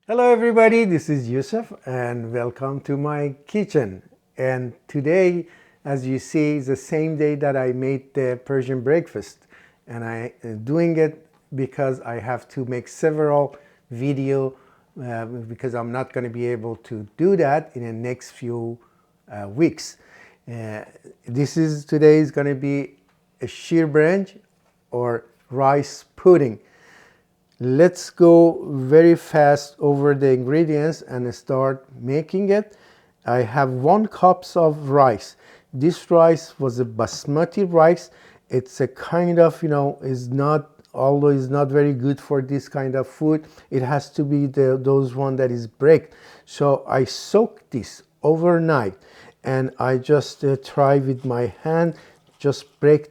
Hello everybody, this is Yousef and welcome to my kitchen. And today, as you see, is the same day that I made the Persian breakfast. And I am doing it because I have to make several video because I'm not going to be able to do that in the next few weeks. Today is going to be a Shir Berenj or rice pudding. Let's go very fast over the ingredients and start making it. I have 1 cup of rice. This rice was a basmati rice. It's a kind of, is not, although it's not very good for this kind of food, it has to be those one that is baked. So I soaked this overnight and I just try with my hand, just break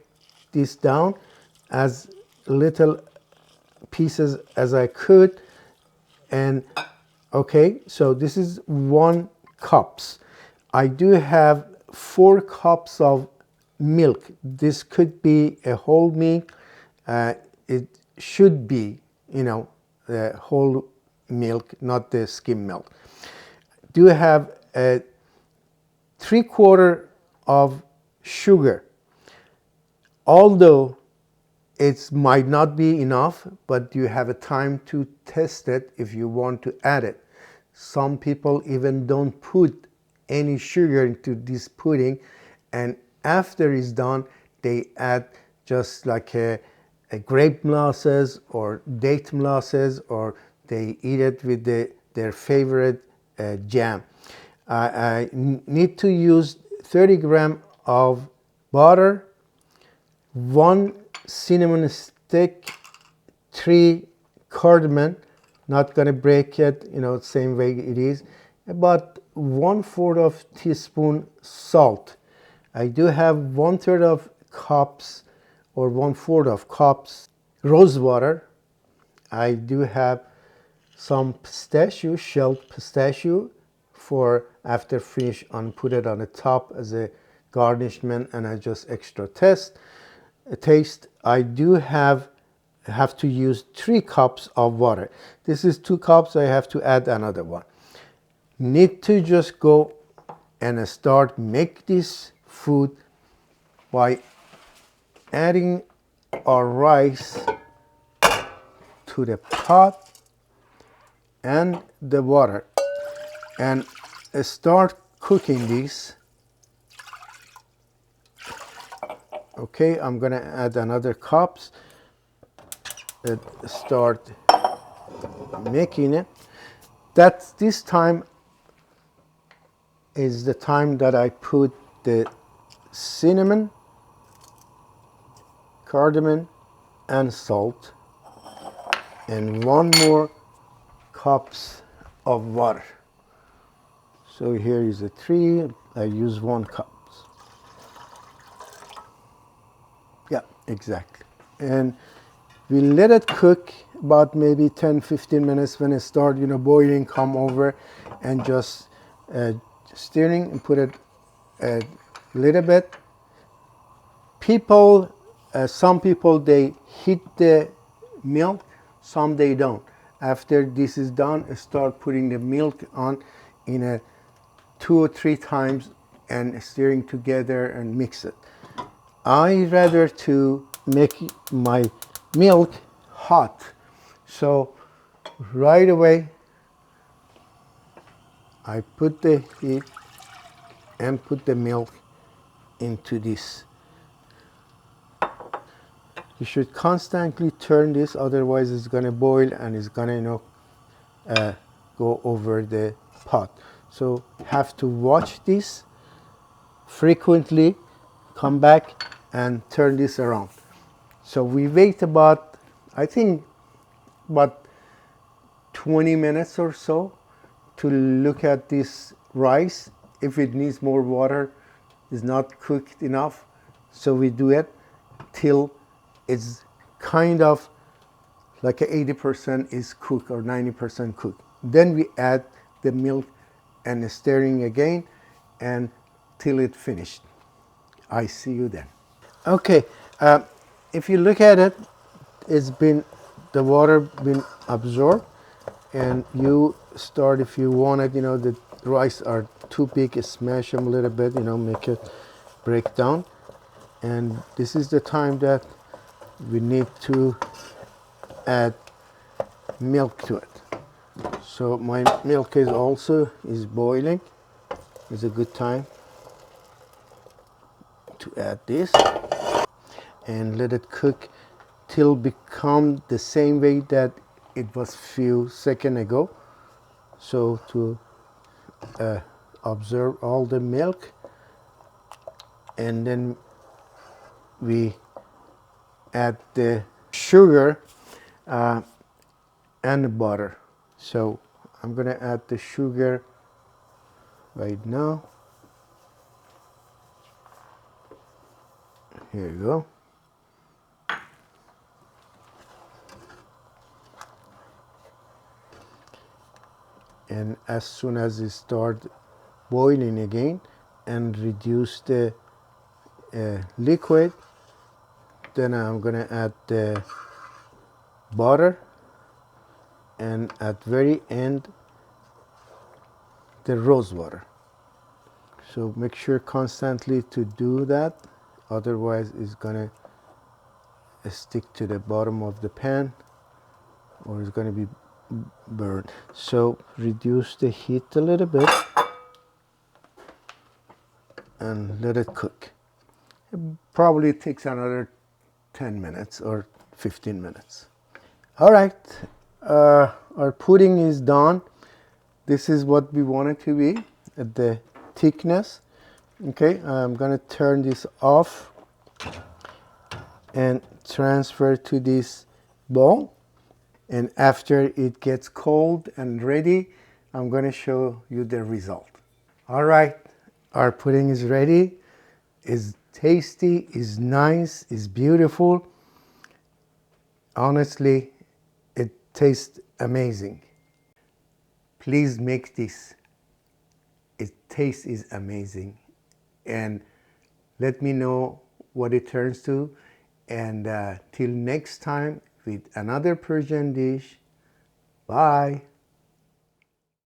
this down as little pieces as I could. And okay, so this is 1 cup. I do have 4 cups of milk. This could be a whole milk. It should be, the whole milk, not the skim milk. Do have a 3/4 of sugar. Although it might not be enough, but you have a time to test it if you want to add it. Some people even don't put any sugar into this pudding, and after it's done, they add just like a grape molasses or date molasses, or they eat it with their favorite jam. I need to use 30 grams of butter, 1 cinnamon stick, 3 cardamom, not gonna break it, same way it is, about 1/4 of teaspoon salt. I do have 1/3 of cups or 1/4 of cups rose water. I do have some pistachio, shelled pistachio, for after finish and put it on the top as a garnishment, and I just extra taste. I do have to use 3 cups of water. This is 2 cups. I have to add another one. Need to just go and start make this food by adding our rice to the pot and the water and start cooking this. Okay, I'm gonna add another cups and start making it. This time is the time that I put the cinnamon, cardamom, and salt, and 1 more cups of water. So here is a 3. I use 1 cup. Yeah, exactly. And we let it cook about maybe 10-15 minutes. When it starts, boiling, come over and just stirring and put it a little bit. Some people, they heat the milk, some they don't. After this is done, start putting the milk on in a 2 or 3 times and stirring together and mix it. I rather to make my milk hot. So right away, I put the heat and put the milk into this. You should constantly turn this, otherwise it's gonna boil and it's gonna, go over the pot. So have to watch this frequently, come back and turn this around. So we wait about, I think, about 20 minutes or so to look at this rice. If it needs more water, it's not cooked enough, so we do it till it's kind of like 80% is cooked or 90% cooked. Then we add the milk and stirring again and till it finished. I see you then. Okay, if you look at it, the water been absorbed. And you start, if you want it, the rice are too big, smash them a little bit, make it break down. And this is the time that we need to add milk to it. So my milk is also boiling. It's a good time to add this and let it cook till become the same way that it was few seconds ago. So to observe all the milk, and then we add the sugar and the butter. So I'm gonna add the sugar right now. Here you go. And as soon as it starts boiling again and reduce the liquid, then I'm gonna add the butter, and at very end the rose water. So make sure constantly to do that, otherwise it's gonna stick to the bottom of the pan or it's gonna be burned. So reduce the heat a little bit and let it cook. It probably takes another 10 minutes or 15 minutes. All right, our pudding is done. This is what we want it to be at the thickness. Okay, I'm gonna turn this off and transfer to this bowl. And after it gets cold and ready, I'm gonna show you the result. All right, our pudding is ready. It's tasty, it's nice, it's beautiful. Honestly, it tastes amazing. Please make this. It tastes is amazing. And let me know what it turns to. And till next time with another Persian dish. Bye.